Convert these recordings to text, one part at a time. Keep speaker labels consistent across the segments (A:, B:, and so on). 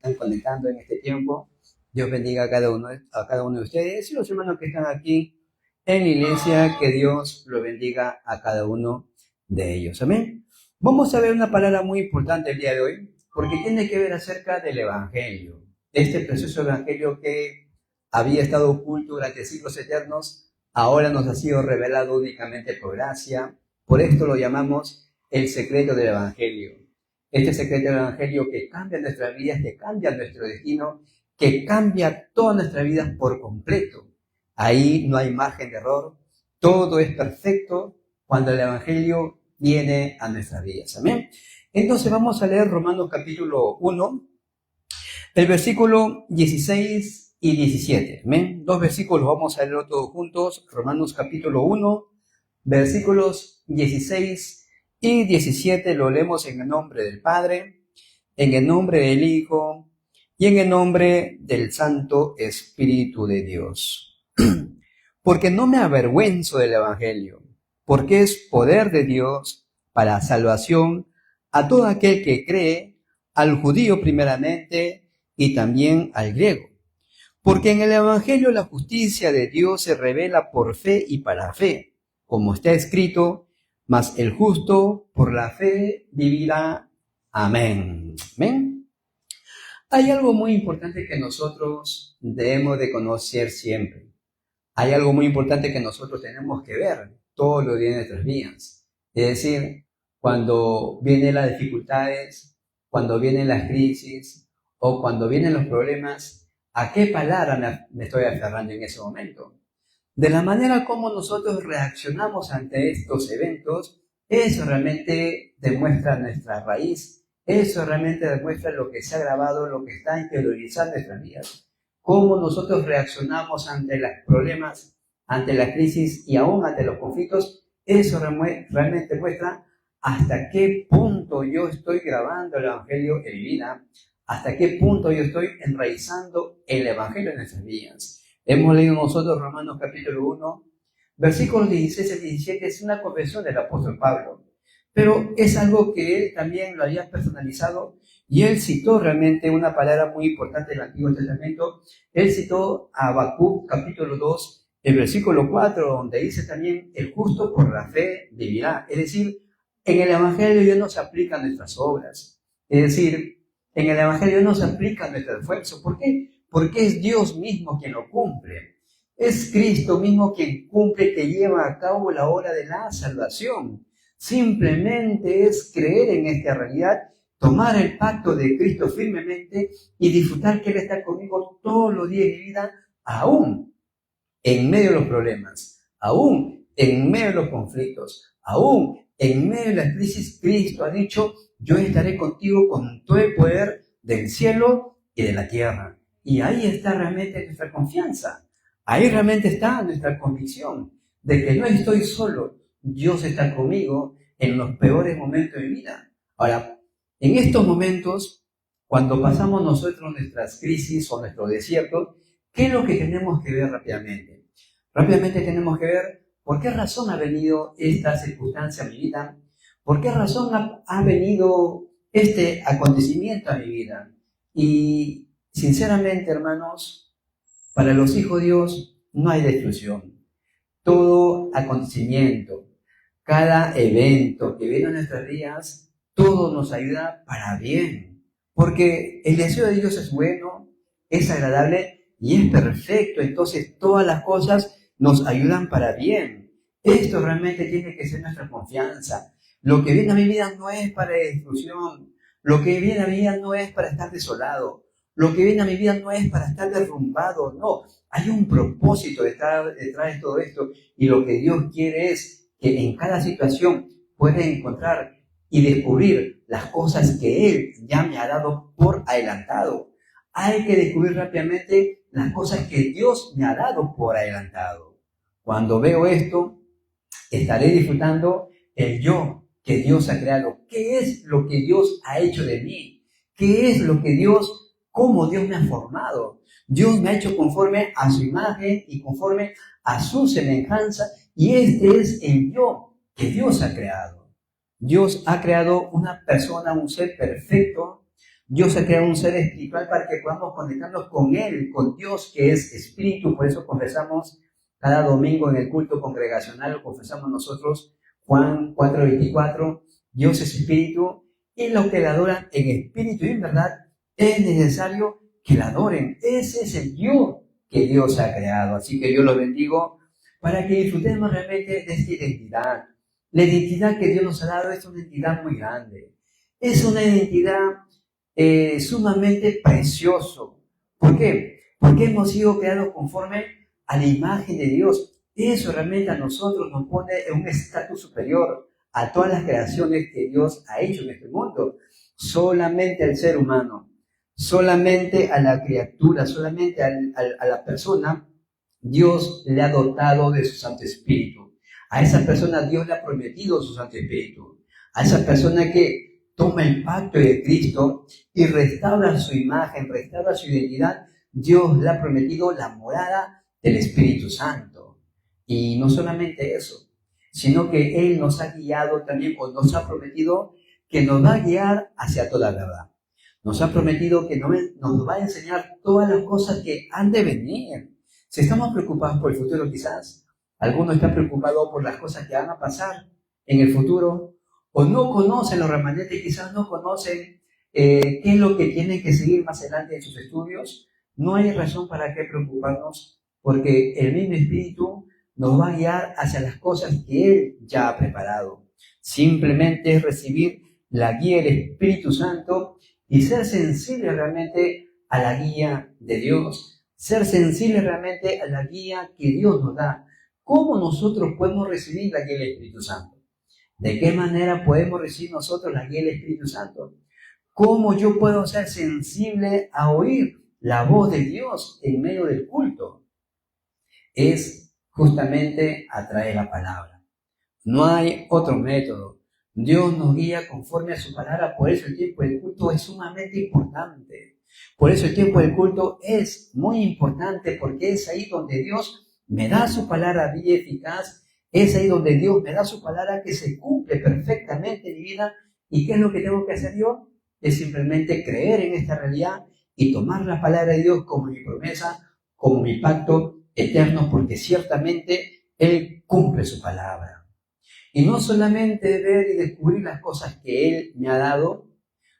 A: están conectando en este tiempo. Dios bendiga a cada uno de ustedes y los hermanos que están aquí en la iglesia, que Dios lo bendiga a cada uno de ellos. Amén. Vamos a ver una palabra muy importante el día de hoy, porque tiene que ver acerca del Evangelio. Este precioso Evangelio que había estado oculto durante siglos eternos, ahora nos ha sido revelado únicamente por gracia. Por esto lo llamamos el secreto del Evangelio. Este secreto del Evangelio que cambia nuestras vidas, que cambia nuestro destino, que cambia todas nuestras vidas por completo. Ahí no hay margen de error, todo es perfecto cuando el Evangelio viene a nuestras vidas. Amén. Entonces vamos a leer Romanos capítulo 1, el versículo 16 y 17. Amén. Dos versículos vamos a leer todos juntos. Romanos capítulo 1, versículos 16 y 17 lo leemos en el nombre del Padre, en el nombre del Hijo y en el nombre del Santo Espíritu de Dios. Porque no me avergüenzo del Evangelio, porque es poder de Dios para salvación a todo aquel que cree, al judío primeramente y también al griego. Porque en el Evangelio la justicia de Dios se revela por fe y para fe, como está escrito, mas el justo por la fe vivirá. Amén. Amén. Hay algo muy importante que nosotros debemos de conocer siempre. Hay algo muy importante que nosotros tenemos que ver todos los días de nuestras vidas. Es decir, cuando vienen las dificultades, cuando vienen las crisis o cuando vienen los problemas, ¿a qué palabra me estoy aferrando en ese momento? De la manera como nosotros reaccionamos ante estos eventos, eso realmente demuestra nuestra raíz, eso realmente demuestra lo que se ha grabado, lo que está interiorizado en nuestras vidas. Cómo nosotros reaccionamos ante los problemas, ante la crisis y aún ante los conflictos, eso realmente muestra hasta qué punto yo estoy grabando el Evangelio en mi vida, hasta qué punto yo estoy enraizando el Evangelio en nuestras vidas. Hemos leído nosotros Romanos capítulo 1, versículos 16 y 17, es una confesión del apóstol Pablo, pero es algo que él también lo había personalizado y él citó realmente una palabra muy importante del Antiguo Testamento. Él citó a Habacuc capítulo 2, el versículo 4, donde dice también, el justo por la fe vivirá. Es decir, en el Evangelio ya no se aplican nuestras obras. Es decir, en el Evangelio no se aplica nuestro esfuerzo. ¿Por qué? Porque es Dios mismo quien lo cumple. Es Cristo mismo quien cumple, que lleva a cabo la obra de la salvación. Simplemente es creer en esta realidad, tomar el pacto de Cristo firmemente y disfrutar que Él está conmigo todos los días de mi vida, aún en medio de los problemas, aún en medio de los conflictos, aún en medio de la crisis. Cristo ha dicho, yo estaré contigo con todo el poder del cielo y de la tierra. Y ahí está realmente nuestra confianza. Ahí realmente está nuestra convicción de que no estoy solo. Dios está conmigo en los peores momentos de mi vida. Ahora, en estos momentos, cuando pasamos nosotros nuestras crisis o nuestro desierto, ¿qué es lo que tenemos que ver rápidamente? Rápidamente tenemos que ver por qué razón ha venido esta circunstancia a mi vida, por qué razón ha venido este acontecimiento a mi vida. Y sinceramente, hermanos, para los hijos de Dios no hay destrucción. Todo acontecimiento, cada evento que viene a nuestras vidas, todo nos ayuda para bien. Porque el deseo de Dios es bueno, es agradable y es perfecto. Entonces todas las cosas nos ayudan para bien. Esto realmente tiene que ser nuestra confianza. Lo que viene a mi vida no es para destrucción. Lo que viene a mi vida no es para estar desolado. Lo que viene a mi vida no es para estar derrumbado. No, hay un propósito detrás de todo esto. Y lo que Dios quiere es que en cada situación pueda encontrar y descubrir las cosas que Él ya me ha dado por adelantado. Hay que descubrir rápidamente las cosas que Dios me ha dado por adelantado. Cuando veo esto, estaré disfrutando el yo que Dios ha creado. ¿Qué es lo que Dios ha hecho de mí? ¿Qué es lo que cómo Dios me ha formado? Dios me ha hecho conforme a su imagen y conforme a su semejanza, y este es el yo que Dios ha creado. Dios ha creado una persona, un ser perfecto, Dios ha creado un ser espiritual para que podamos conectarnos con Él, con Dios que es espíritu. Por eso confesamos cada domingo en el culto congregacional, confesamos nosotros Juan 4:24, Dios es espíritu y los que le adoran en espíritu y en verdad es necesario que la adoren. Ese es el yo que Dios ha creado. Así que yo lo bendigo para que disfrutemos realmente de esta identidad. La identidad que Dios nos ha dado es una identidad muy grande. Es una identidad sumamente precioso. ¿Por qué? Porque hemos sido creados conforme a la imagen de Dios. Eso realmente a nosotros nos pone en un estatus superior a todas las creaciones que Dios ha hecho en este mundo. Solamente al ser humano, solamente a la criatura, solamente a la persona, Dios le ha dotado de su Santo Espíritu. A esa persona Dios le ha prometido su Santo Espíritu. A esa persona que toma el pacto de Cristo y restaura su imagen, restaura su identidad, Dios le ha prometido la morada del Espíritu Santo. Y no solamente eso, sino que Él nos ha guiado también, o nos ha prometido que nos va a guiar hacia toda la verdad. Nos ha prometido que nos va a enseñar todas las cosas que han de venir. Si estamos preocupados por el futuro, quizás algunos están preocupados por las cosas que van a pasar en el futuro, o no conocen los remanentes, quizás no conocen qué es lo que tienen que seguir más adelante en sus estudios. No hay razón para qué preocuparnos, porque el mismo Espíritu nos va a guiar hacia las cosas que Él ya ha preparado. Simplemente es recibir la guía del Espíritu Santo y ser sensible realmente a la guía de Dios, ser sensible realmente a la guía que Dios nos da. ¿Cómo nosotros podemos recibir la guía del Espíritu Santo? ¿De qué manera podemos recibir nosotros la guía del Espíritu Santo? ¿Cómo yo puedo ser sensible a oír la voz de Dios en medio del culto? Es justamente a través de la palabra. No hay otro método. Dios nos guía conforme a su palabra, por eso el tiempo del culto es sumamente importante. Por eso el tiempo del culto es muy importante, porque es ahí donde Dios me da su palabra viva y eficaz, es ahí donde Dios me da su palabra que se cumple perfectamente en mi vida. ¿Y qué es lo que tengo que hacer yo? Es simplemente creer en esta realidad y tomar la palabra de Dios como mi promesa, como mi pacto eterno, porque ciertamente Él cumple su palabra. Y no solamente ver y descubrir las cosas que Él me ha dado,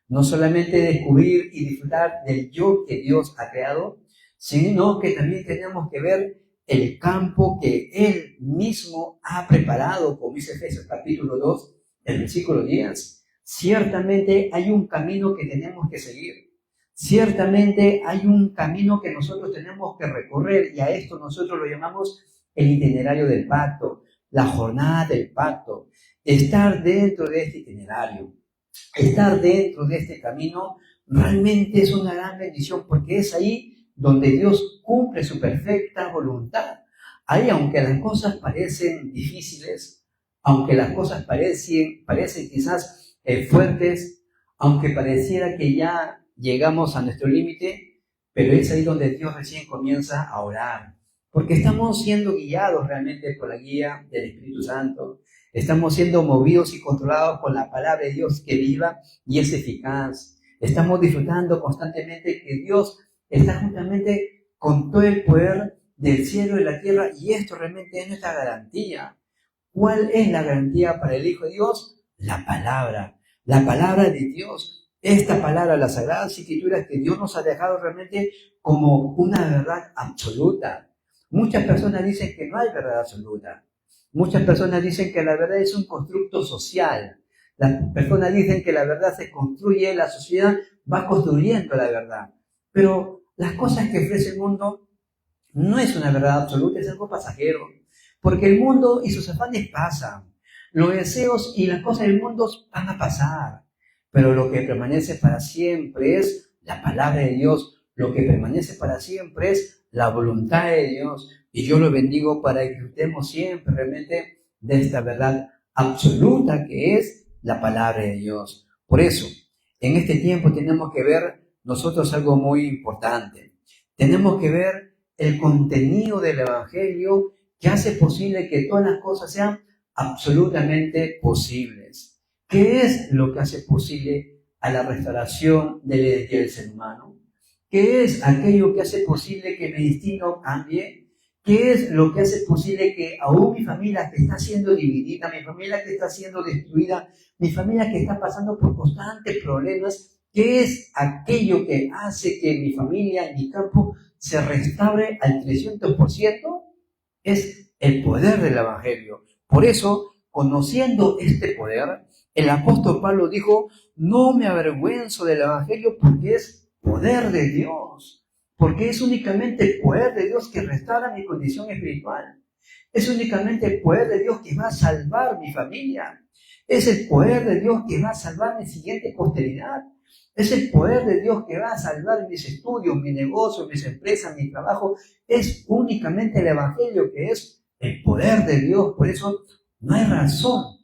A: no solamente descubrir y disfrutar del yo que Dios ha creado, sino que también tenemos que ver el campo que Él mismo ha preparado, como dice Efesios capítulo 2, el versículo 10. Ciertamente hay un camino que tenemos que seguir. Ciertamente hay un camino que nosotros tenemos que recorrer, y a esto nosotros lo llamamos el itinerario del pacto, la jornada del pacto. Estar dentro de este itinerario, estar dentro de este camino, realmente es una gran bendición, porque es ahí donde Dios cumple su perfecta voluntad. Ahí, aunque las cosas parecen difíciles, aunque las cosas parecen quizás fuertes, aunque pareciera que ya llegamos a nuestro límite, pero es ahí donde Dios recién comienza a orar, porque estamos siendo guiados realmente por la guía del Espíritu Santo. Estamos siendo movidos y controlados por la palabra de Dios que viva y es eficaz. Estamos disfrutando constantemente que Dios está juntamente con todo el poder del cielo y la tierra, y esto realmente es nuestra garantía. ¿Cuál es la garantía para el Hijo de Dios? La palabra de Dios. Esta palabra, las Sagradas Escrituras que Dios nos ha dejado realmente como una verdad absoluta. Muchas personas dicen que no hay verdad absoluta. Muchas personas dicen que la verdad es un constructo social. Las personas dicen que la verdad se construye, la sociedad va construyendo la verdad. Pero las cosas que ofrece el mundo no es una verdad absoluta, es algo pasajero. Porque el mundo y sus afanes pasan. Los deseos y las cosas del mundo van a pasar. Pero lo que permanece para siempre es la palabra de Dios. Lo que permanece para siempre es la voluntad de Dios. Y yo lo bendigo para que disfrutemos siempre realmente de esta verdad absoluta que es la palabra de Dios. Por eso, en este tiempo tenemos que ver nosotros algo muy importante. Tenemos que ver el contenido del Evangelio que hace posible que todas las cosas sean absolutamente posibles. ¿Qué es lo que hace posible a la restauración de la identidad del ser humano? ¿Qué es aquello que hace posible que mi destino cambie? ¿Qué es lo que hace posible que aún mi familia que está siendo dividida, mi familia que está siendo destruida, mi familia que está pasando por constantes problemas, qué es aquello que hace que mi familia, mi campo, se restaure al 300%? Es el poder del Evangelio. Por eso, conociendo este poder, el apóstol Pablo dijo, no me avergüenzo del Evangelio porque es poder de Dios, porque es únicamente el poder de Dios que restaura mi condición espiritual. Es únicamente el poder de Dios que va a salvar mi familia. Es el poder de Dios que va a salvar mi siguiente posteridad. Es el poder de Dios que va a salvar mis estudios, mi negocio, mis empresas, mi trabajo. Es únicamente el Evangelio que es el poder de Dios. Por eso no hay razón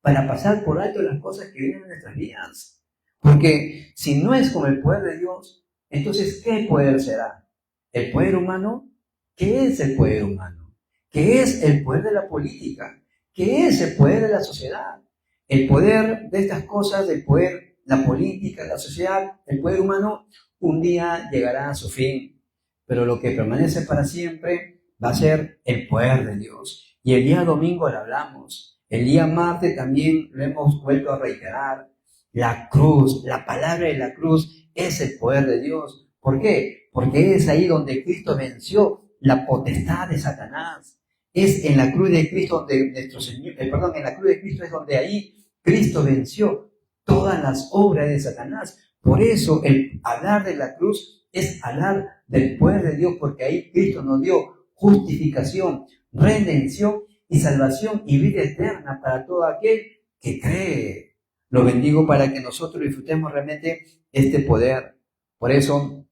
A: para pasar por alto las cosas que vienen en nuestras vidas. Porque si no es con el poder de Dios, entonces ¿qué poder será? ¿El poder humano? ¿Qué es el poder humano? ¿Qué es el poder de la política? ¿Qué es el poder de la sociedad? El poder de estas cosas, el poder, la política, la sociedad, el poder humano, un día llegará a su fin. Pero lo que permanece para siempre va a ser el poder de Dios. Y el día domingo lo hablamos. El día martes también lo hemos vuelto a reiterar. La cruz, la palabra de la cruz es el poder de Dios. ¿Por qué? Porque es ahí donde Cristo venció la potestad de Satanás. Es en la cruz de Cristo donde nuestro Señor, en la cruz de Cristo es donde ahí Cristo venció todas las obras de Satanás. Por eso el hablar de la cruz es hablar del poder de Dios, porque ahí Cristo nos dio justificación, redención y salvación y vida eterna para todo aquel que cree. Lo bendigo para que nosotros disfrutemos realmente este poder. Por eso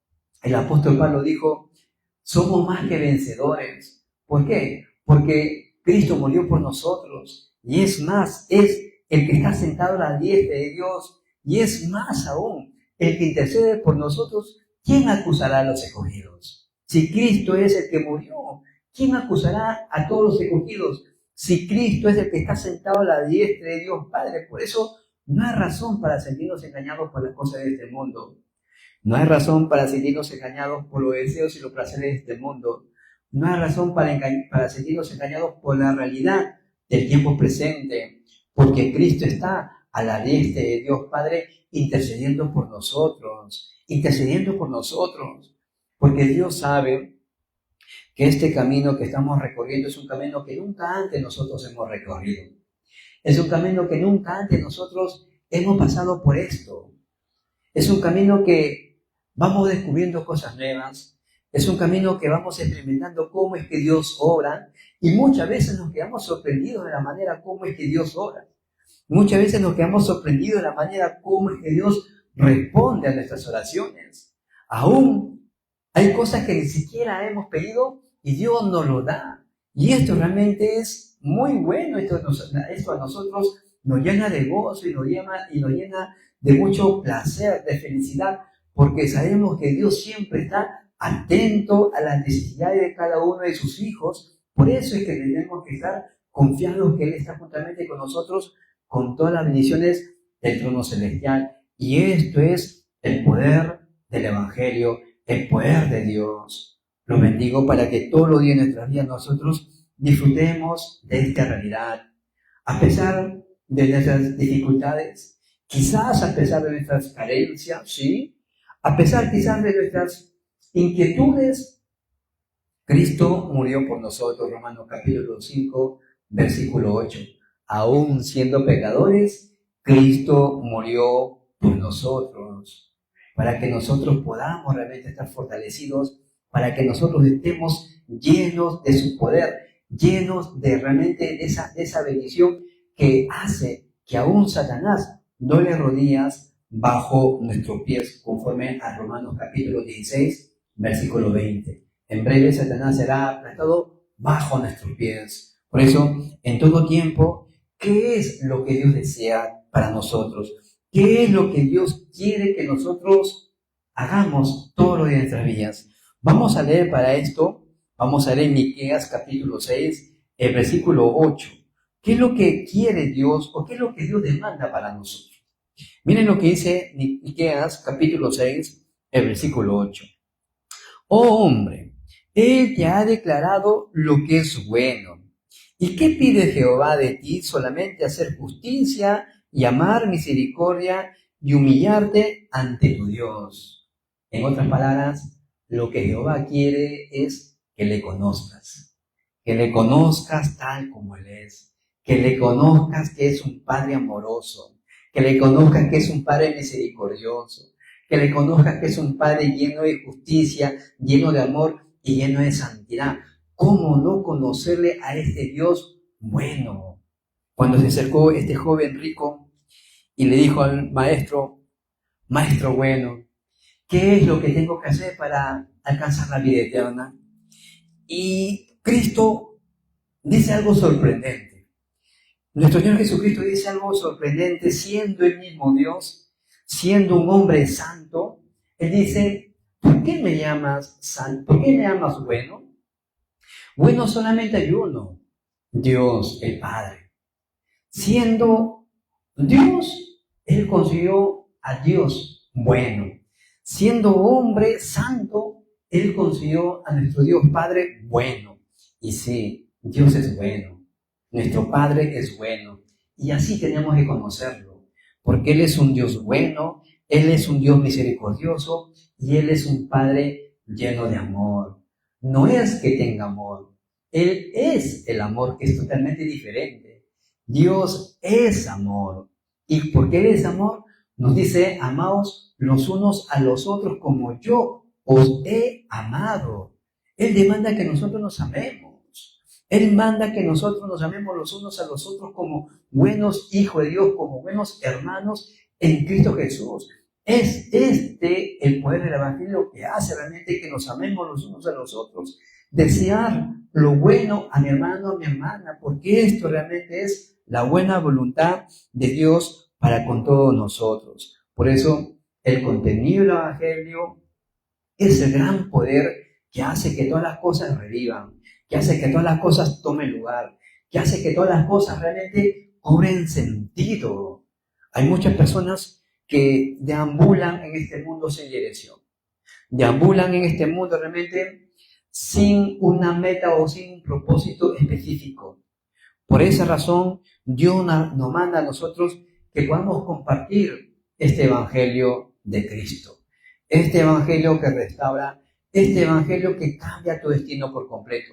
A: el apóstol Pablo dijo, somos más que vencedores. ¿Por qué? Porque Cristo murió por nosotros. Y es más, es el que está sentado a la diestra de Dios. Y es más aún, el que intercede por nosotros. ¿Quién acusará a los escogidos? Si Cristo es el que murió, ¿quién acusará a todos los escogidos? Si Cristo es el que está sentado a la diestra de Dios Padre. Por eso no hay razón para sentirnos engañados por las cosas de este mundo. No hay razón para sentirnos engañados por los deseos y los placeres de este mundo. No hay razón para sentirnos engañados por la realidad del tiempo presente, porque Cristo está a la diestra de Dios Padre intercediendo por nosotros, porque Dios sabe que este camino que estamos recorriendo es un camino que nunca antes nosotros hemos recorrido. Es un camino que nunca antes nosotros hemos pasado por esto. Es un camino que vamos descubriendo cosas nuevas. Es un camino que vamos experimentando cómo es que Dios obra. Y muchas veces nos quedamos sorprendidos de la manera cómo es que Dios obra. Muchas veces nos quedamos sorprendidos de la manera cómo es que Dios responde a nuestras oraciones. Aún hay cosas que ni siquiera hemos pedido y Dios nos lo da. Y esto realmente es muy bueno. Esto a nosotros nos llena de gozo y nos llena de mucho placer, de felicidad, porque sabemos que Dios siempre está atento a las necesidades de cada uno de sus hijos. Por eso es que tenemos que estar confiados que Él está juntamente con nosotros con todas las bendiciones del trono celestial. Y esto es el poder del Evangelio, el poder de Dios. Los bendigo para que todos los días de nuestras vidas nosotros disfrutemos de esta realidad. A pesar de nuestras dificultades, quizás a pesar de nuestras carencias, ¿sí? A pesar quizás de nuestras inquietudes, Cristo murió por nosotros, Romanos capítulo 5, versículo 8. Aún siendo pecadores, Cristo murió por nosotros, para que nosotros podamos realmente estar fortalecidos, para que nosotros estemos llenos de su poder, llenos de realmente de esa bendición que hace que aún Satanás no le rodillas bajo nuestros pies, conforme a Romanos capítulo 16, versículo 20. En breve Satanás será aplastado bajo nuestros pies. Por eso, en todo tiempo, ¿qué es lo que Dios desea para nosotros? ¿Qué es lo que Dios quiere que nosotros hagamos todos los días de nuestras vidas? Vamos a leer para esto, vamos a leer Miqueas capítulo 6, el versículo 8. ¿Qué es lo que quiere Dios o qué es lo que Dios demanda para nosotros? Miren lo que dice Miqueas capítulo 6, el versículo 8. Oh hombre, Él te ha declarado lo que es bueno. ¿Y qué pide Jehová de ti? Solamente hacer justicia y amar misericordia y humillarte ante tu Dios. En otras palabras, lo que Jehová quiere es que le conozcas tal como Él es, que le conozcas que es un Padre amoroso, que le conozcas que es un Padre misericordioso, que le conozcas que es un Padre lleno de justicia, lleno de amor y lleno de santidad. ¿Cómo no conocerle a este Dios bueno? Cuando se acercó este joven rico y le dijo al maestro, maestro bueno, ¿qué es lo que tengo que hacer para alcanzar la vida eterna? Y Cristo dice algo sorprendente. Nuestro Señor Jesucristo dice algo sorprendente, siendo el mismo Dios, siendo un hombre santo. Él dice, ¿por qué me llamas santo? ¿Por qué me llamas bueno? Bueno, solamente hay uno, Dios el Padre. Siendo Dios, Él consiguió a Dios bueno. Siendo hombre santo, Él consiguió a nuestro Dios Padre bueno. Y sí, Dios es bueno. Nuestro Padre es bueno. Y así tenemos que conocerlo. Porque Él es un Dios bueno, Él es un Dios misericordioso y Él es un Padre lleno de amor. No es que tenga amor. Él es el amor, que es totalmente diferente. Dios es amor. Y porque Él es amor, nos dice, amaos los unos a los otros como yo os he amado. Él demanda que nosotros nos amemos. Él manda que nosotros nos amemos los unos a los otros como buenos hijos de Dios, como buenos hermanos en Cristo Jesús. Es este el poder del Evangelio que hace realmente que nos amemos los unos a los otros. Desear lo bueno a mi hermano, a mi hermana, porque esto realmente es la buena voluntad de Dios para con todos nosotros. Por eso, el contenido del Evangelio es el gran poder que hace que todas las cosas revivan, que hace que todas las cosas tomen lugar, que hace que todas las cosas realmente cobren sentido. Hay muchas personas que deambulan en este mundo sin dirección, deambulan en este mundo realmente sin una meta o sin un propósito específico. Por esa razón, Dios nos manda a nosotros que podamos compartir este Evangelio de Cristo. Este Evangelio que restaura, este Evangelio que cambia tu destino por completo.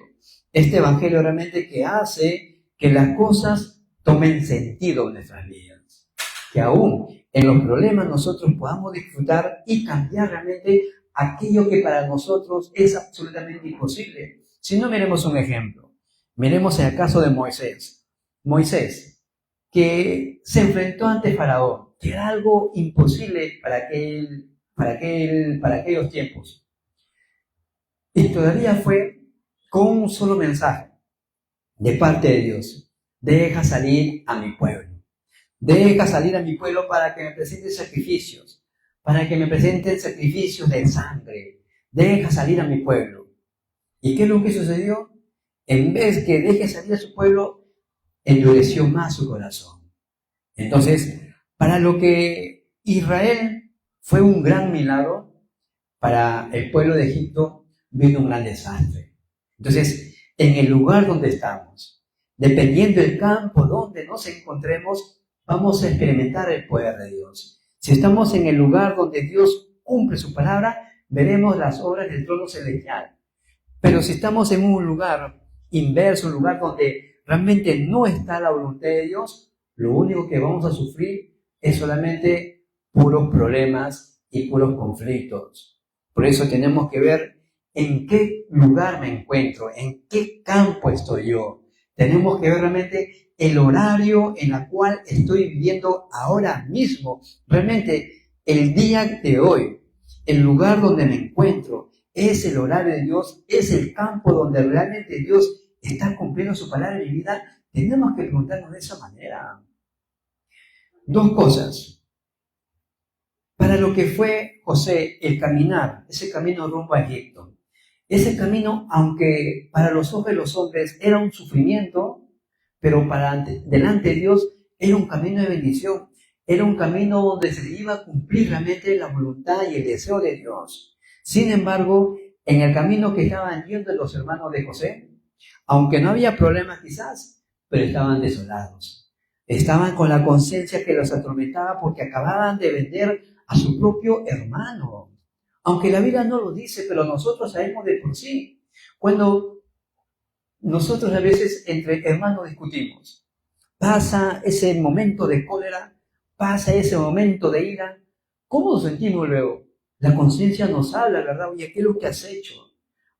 A: Este Evangelio realmente que hace que las cosas tomen sentido en nuestras vidas. Que aún en los problemas nosotros podamos disfrutar y cambiar realmente aquello que para nosotros es absolutamente imposible. Si no, miremos un ejemplo. Miremos el caso de Moisés. Moisés, que se enfrentó ante Faraón, que era algo imposible para aquellos tiempos. Y todavía fue con un solo mensaje de parte de Dios. Deja salir a mi pueblo. Deja salir a mi pueblo para que me presenten sacrificios. Para que me presenten sacrificios de sangre. Deja salir a mi pueblo. ¿Y qué es lo que sucedió? En vez que deje salir a su pueblo, endureció más su corazón. Entonces, para lo que Israel fue un gran milagro, para el pueblo de Egipto vino un gran desastre. Entonces, en el lugar donde estamos, dependiendo del campo donde nos encontremos, vamos a experimentar el poder de Dios. Si estamos en el lugar donde Dios cumple su palabra, veremos las obras del trono celestial. Pero si estamos en un lugar inverso, un lugar donde realmente no está la voluntad de Dios, lo único que vamos a sufrir es solamente puros problemas y puros conflictos. Por eso tenemos que ver en qué lugar me encuentro, en qué campo estoy yo. Tenemos que ver realmente el horario en el cual estoy viviendo ahora mismo. Realmente el día de hoy, el lugar donde me encuentro, es el horario de Dios, es el campo donde realmente Dios está cumpliendo su palabra en mi vida. Tenemos que preguntarnos de esa manera. Dos cosas. Para lo que fue José el caminar, ese camino rumbo a Egipto. Ese camino, aunque para los ojos de los hombres era un sufrimiento, pero delante de Dios era un camino de bendición. Era un camino donde se iba a cumplir realmente la voluntad y el deseo de Dios. Sin embargo, en el camino que estaban yendo los hermanos de José, aunque no había problemas quizás, pero estaban desolados. Estaban con la conciencia que los atormentaba porque acababan de vender a su propio hermano. Aunque la Biblia no lo dice, pero nosotros sabemos de por sí. Cuando nosotros a veces entre hermanos discutimos, pasa ese momento de cólera, pasa ese momento de ira, ¿cómo nos sentimos luego? La conciencia nos habla, ¿verdad? Oye, ¿qué es lo que has hecho?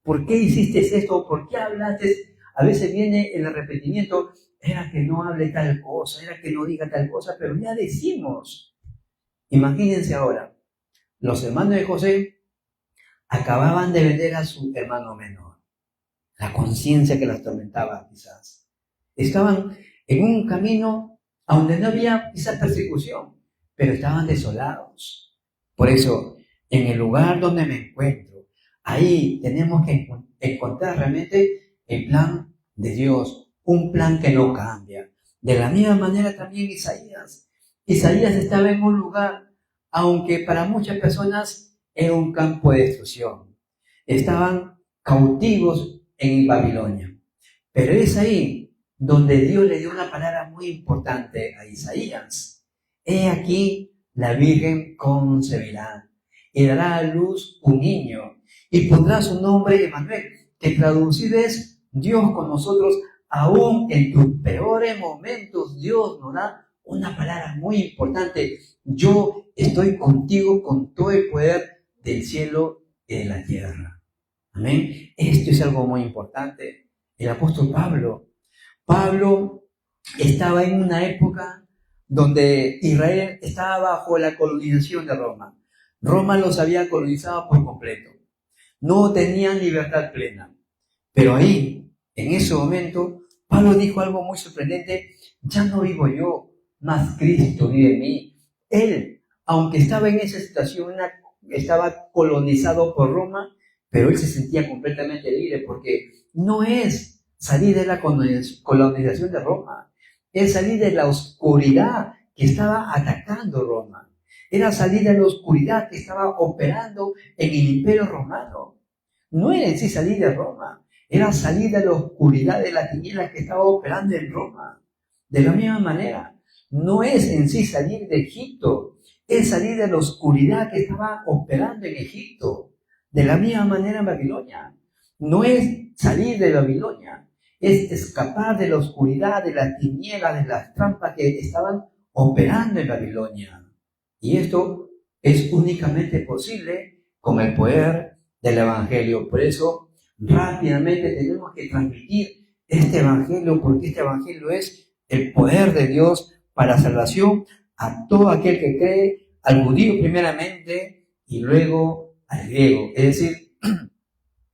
A: ¿Por qué hiciste esto? ¿Por qué hablaste? A veces viene el arrepentimiento, era que no hable tal cosa, era que no diga tal cosa, pero ya decimos. Imagínense ahora, los hermanos de José acababan de vender a su hermano menor. La conciencia que los atormentaba quizás. Estaban en un camino donde no había quizás persecución, pero estaban desolados. Por eso, en el lugar donde me encuentro, ahí tenemos que encontrar realmente el plan de Dios, un plan que no cambia. De la misma manera también Isaías. Isaías estaba en un lugar, aunque para muchas personas era un campo de destrucción. Estaban cautivos en Babilonia. Pero es ahí donde Dios le dio una palabra muy importante a Isaías. He aquí, la Virgen concebirá y dará a luz un niño y pondrá su nombre Emmanuel, que traducido es Dios con nosotros. Aún en tus peores momentos, Dios nos da una palabra muy importante. Yo estoy contigo con todo el poder del cielo y de la tierra. Amén. Esto es algo muy importante. El apóstol Pablo estaba en una época donde Israel estaba bajo la colonización de Roma. Roma los había colonizado por completo. No tenían libertad plena. Pero ahí, en ese momento, Pablo dijo algo muy sorprendente. Ya no vivo yo, mas Cristo vive en mí. Él, aunque estaba en esa situación, estaba colonizado por Roma, pero él se sentía completamente libre porque no es salir de la colonización de Roma, es salir de la oscuridad que estaba atacando Roma, era salir de la oscuridad que estaba operando en el imperio romano. No era en sí salir de Roma, era salir de la oscuridad de la tiniebla que estaba operando en Roma. De la misma manera, no es en sí salir de Egipto, es salir de la oscuridad que estaba operando en Egipto. De la misma manera en Babilonia, no es salir de Babilonia, es escapar de la oscuridad, de las tinieblas, de las trampas que estaban operando en Babilonia. Y esto es únicamente posible con el poder del Evangelio. Por eso, rápidamente tenemos que transmitir este Evangelio, porque este Evangelio es el poder de Dios para salvación a todo aquel que cree, al judío primeramente y luego al griego. Es decir,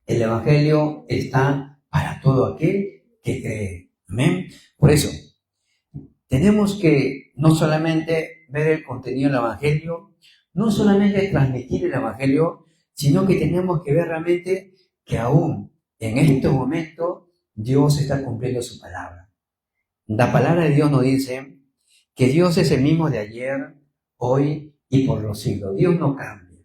A: el Evangelio está para todo aquel que cree. Amén. Por eso, tenemos que no solamente ver el contenido del Evangelio, no solamente transmitir el Evangelio, sino que tenemos que ver realmente que aún en este momento Dios está cumpliendo su palabra. La palabra de Dios nos dice que Dios es el mismo de ayer, hoy y por los siglos. Dios no cambia.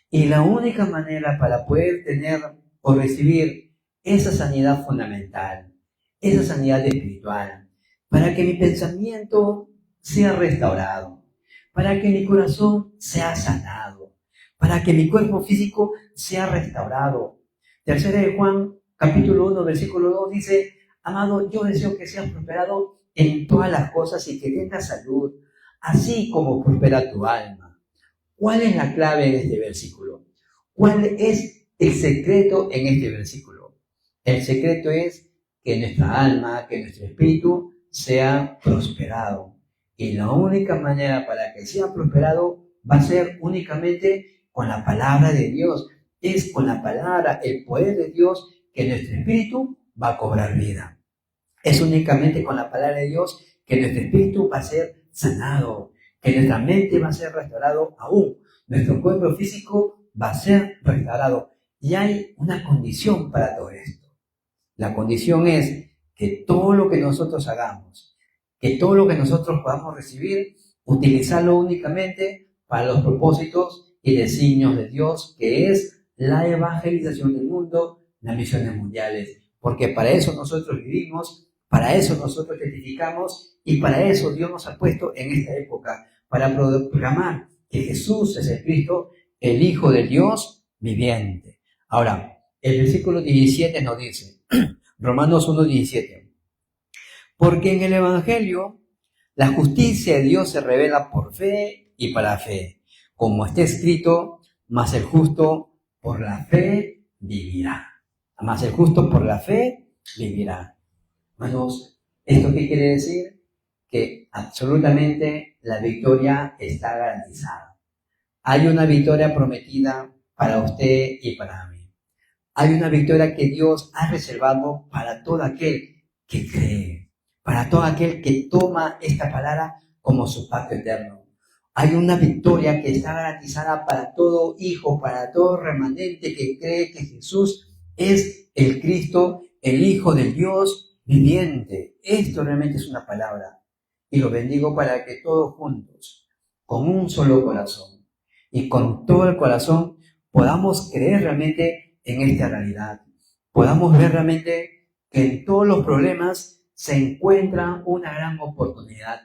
A: Y la única manera para poder tener o recibir esa sanidad fundamental, esa sanidad espiritual, para que mi pensamiento sea restaurado, para que mi corazón sea sanado, para que mi cuerpo físico sea restaurado. Tercera de Juan, capítulo 1, versículo 2 dice: amado, yo deseo que seas prosperado en todas las cosas y que tengas salud, así como prospera tu alma. ¿Cuál es la clave en este versículo? ¿Cuál es el secreto en este versículo? El secreto es que nuestra alma, que nuestro espíritu sea prosperado. Y la única manera para que sea prosperado va a ser únicamente con la palabra de Dios. Es con la palabra, el poder de Dios, que nuestro espíritu va a cobrar vida. Es únicamente con la palabra de Dios que nuestro espíritu va a ser sanado, que nuestra mente va a ser restaurado aún. Nuestro cuerpo físico va a ser restaurado. Y hay una condición para todo esto. La condición es que todo lo que nosotros hagamos, que todo lo que nosotros podamos recibir, utilizarlo únicamente para los propósitos y designios de Dios, que es la evangelización del mundo, las misiones mundiales. Porque para eso nosotros vivimos, para eso nosotros testificamos y para eso Dios nos ha puesto en esta época, para proclamar que Jesús es el Cristo, el Hijo de Dios viviente. Ahora, el versículo 17 nos dice, Romanos 1:17, porque en el Evangelio la justicia de Dios se revela por fe y para fe, como está escrito, mas el justo por la fe vivirá. Mas el justo por la fe vivirá. Hermanos, ¿esto qué quiere decir? Que absolutamente la victoria está garantizada. Hay una victoria prometida para usted y para mí. Hay una victoria que Dios ha reservado para todo aquel que cree, para todo aquel que toma esta palabra como su pacto eterno. Hay una victoria que está garantizada para todo hijo, para todo remanente que cree que Jesús es el Cristo, el Hijo del Dios viviente. Esto realmente es una palabra. Y lo bendigo para que todos juntos, con un solo corazón y con todo el corazón, podamos creer realmente en esta realidad. Podamos ver realmente que en todos los problemas se encuentra una gran oportunidad.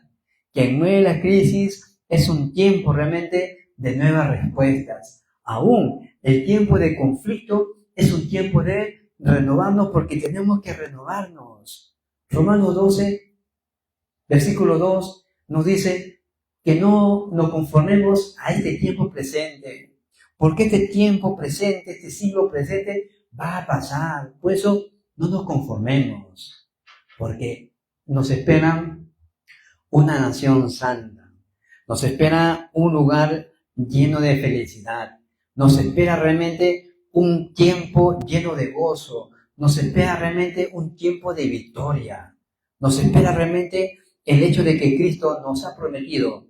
A: Que en medio de la crisis es un tiempo realmente de nuevas respuestas. Aún el tiempo de conflicto es un tiempo de renovarnos porque tenemos que renovarnos. Romanos 12, versículo 2 nos dice que no nos conformemos a este tiempo presente. Porque este tiempo presente, este siglo presente va a pasar. Por eso no nos conformemos. Porque nos espera una nación santa. Nos espera un lugar lleno de felicidad. Nos espera realmente un tiempo lleno de gozo. Nos espera realmente un tiempo de victoria. Nos espera realmente el hecho de que Cristo nos ha prometido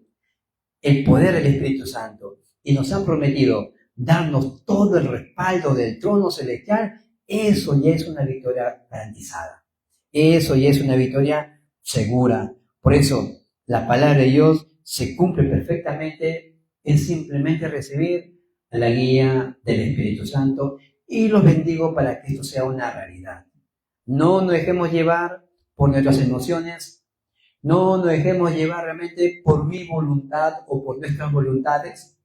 A: el poder del Espíritu Santo y nos ha prometido darnos todo el respaldo del trono celestial. Eso ya es una victoria garantizada. Eso ya es una victoria segura. Por eso, la palabra de Dios se cumple perfectamente. Es simplemente recibir la guía del Espíritu Santo y los bendigo para que esto sea una realidad. No nos dejemos llevar por nuestras emociones. No nos dejemos llevar realmente por mi voluntad o por nuestras voluntades.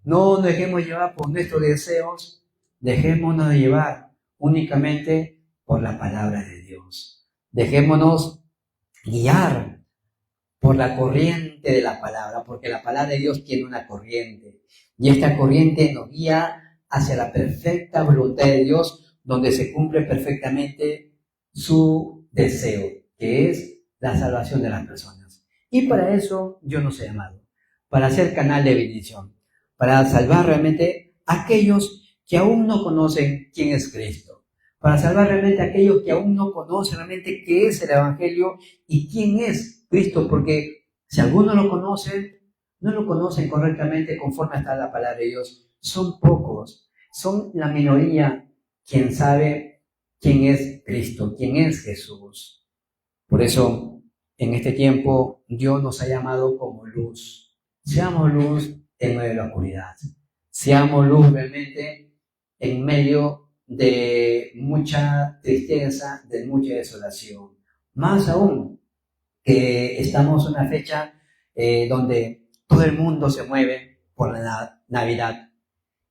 A: No nos dejemos llevar por nuestros deseos. Dejémonos llevar únicamente por la palabra de Dios. Dejémonos guiar por la corriente de la palabra, porque la palabra de Dios tiene una corriente. Y esta corriente nos guía hacia la perfecta voluntad de Dios, donde se cumple perfectamente su deseo, que es la salvación de las personas. Y para eso yo nos he llamado, para ser canal de bendición, para salvar realmente a aquellos que aún no conocen quién es Cristo, para salvar realmente a aquellos que aún no conocen realmente qué es el Evangelio y quién es Cristo, porque si algunos lo conocen, no lo conocen correctamente conforme está la palabra de Dios. Son pocos, son la minoría quien sabe quién es Cristo, quién es Jesús. Por eso, en este tiempo, Dios nos ha llamado como luz. Seamos luz en medio de la oscuridad. Seamos luz realmente en medio de mucha tristeza, de mucha desolación. Más aún, que estamos en una fecha donde todo el mundo se mueve por la Navidad.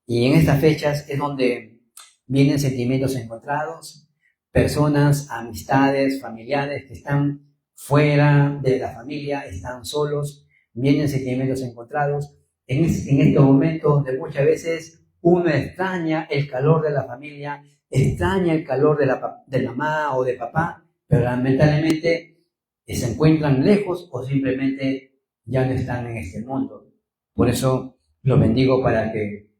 A: Y en estas fechas es donde vienen sentimientos encontrados, personas, amistades, familiares que están fuera de la familia, están solos, vienen sentimientos encontrados. En estos momentos donde muchas veces uno extraña el calor de la familia, extraña el calor de la mamá o de papá, pero lamentablemente se encuentran lejos o simplemente ya no están en este mundo. Por eso los bendigo para que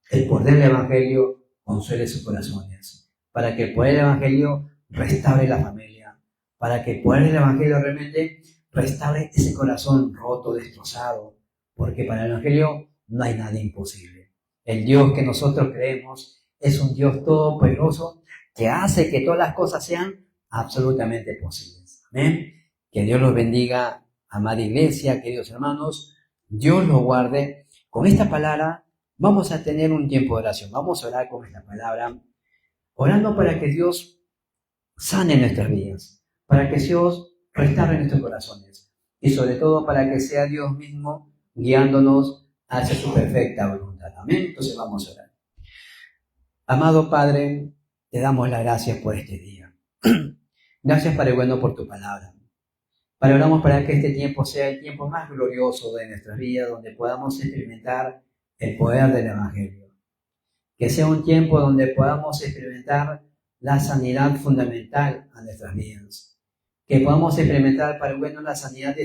A: el poder del Evangelio consuele sus corazones, para que el poder del Evangelio restaure la familia, para que el poder del Evangelio realmente restaure ese corazón roto, destrozado, porque para el Evangelio no hay nada imposible. El Dios que nosotros creemos es un Dios todopoderoso que hace que todas las cosas sean absolutamente posibles. Amén. Que Dios los bendiga amada iglesia, queridos hermanos, Dios los guarde. Con esta palabra vamos a tener un tiempo de oración. Vamos a orar con esta palabra, orando para que Dios sane nuestras vidas, para que Dios restaure nuestros corazones y sobre todo para que sea Dios mismo guiándonos hacia su perfecta voluntad. Amén. Entonces vamos a orar. Amado Padre, te damos las gracias por este día. Gracias, Padre bueno, por tu palabra. Padre, oramos para que este tiempo sea el tiempo más glorioso de nuestras vidas, donde podamos experimentar el poder del Evangelio. Que sea un tiempo donde podamos experimentar la sanidad fundamental a nuestras vidas. Que podamos experimentar, Padre bueno, la sanidad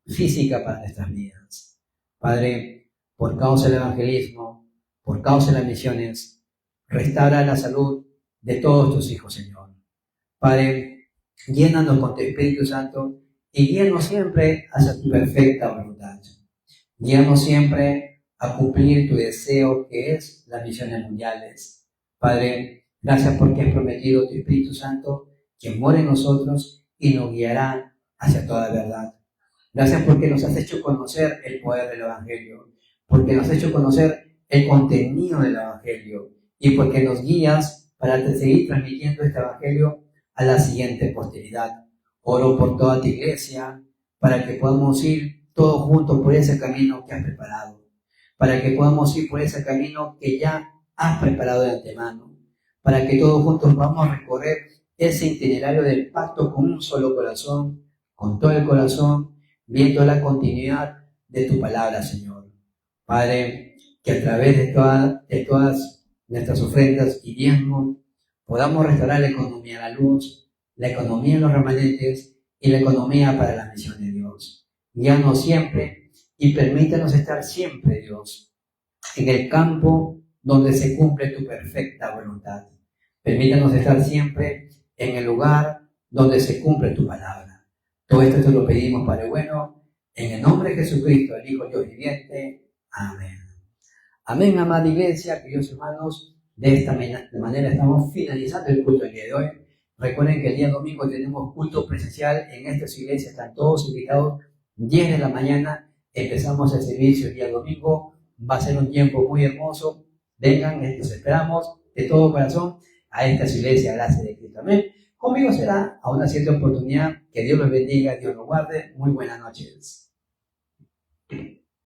A: física para nuestras vidas. Padre, por causa del evangelismo, por causa de las misiones, restaura la salud de todos tus hijos, Señor. Padre, llénanos con tu Espíritu Santo y guíanos siempre hacia tu perfecta voluntad. Guíanos siempre a cumplir tu deseo, que es las misiones mundiales. Padre, gracias porque has prometido tu Espíritu Santo, que mora en nosotros y nos guiará hacia toda verdad. Gracias porque nos has hecho conocer el poder del Evangelio, porque nos has hecho conocer el contenido del Evangelio y porque nos guías para seguir transmitiendo este Evangelio a la siguiente posteridad. Oro por toda tu iglesia, para que podamos ir todos juntos por ese camino que has preparado, para que podamos ir por ese camino que ya has preparado de antemano, para que todos juntos vamos a recorrer ese itinerario del pacto con un solo corazón, con todo el corazón, viendo la continuidad de tu palabra, Señor. Padre, que a través de todas nuestras ofrendas y diezmos podamos restaurar la economía a la luz, la economía en los remanentes y la economía para la misión de Dios. Guíanos siempre y permítanos estar siempre, Dios, en el campo donde se cumple tu perfecta voluntad. Permítanos estar siempre en el lugar donde se cumple tu palabra. Todo esto te lo pedimos, Padre bueno, en el nombre de Jesucristo, el Hijo de Dios viviente. Amén. Amén, amada iglesia, queridos hermanos. De esta manera estamos finalizando el culto del día de hoy. Recuerden que el día domingo tenemos culto presencial en estas iglesias, están todos invitados, 10 de la mañana, empezamos el servicio el día domingo, va a ser un tiempo muy hermoso, vengan, los esperamos de todo corazón a estas iglesias, gracias de Cristo, amén. Conmigo será a una cierta oportunidad, que Dios los bendiga, Dios los guarde, muy buenas noches.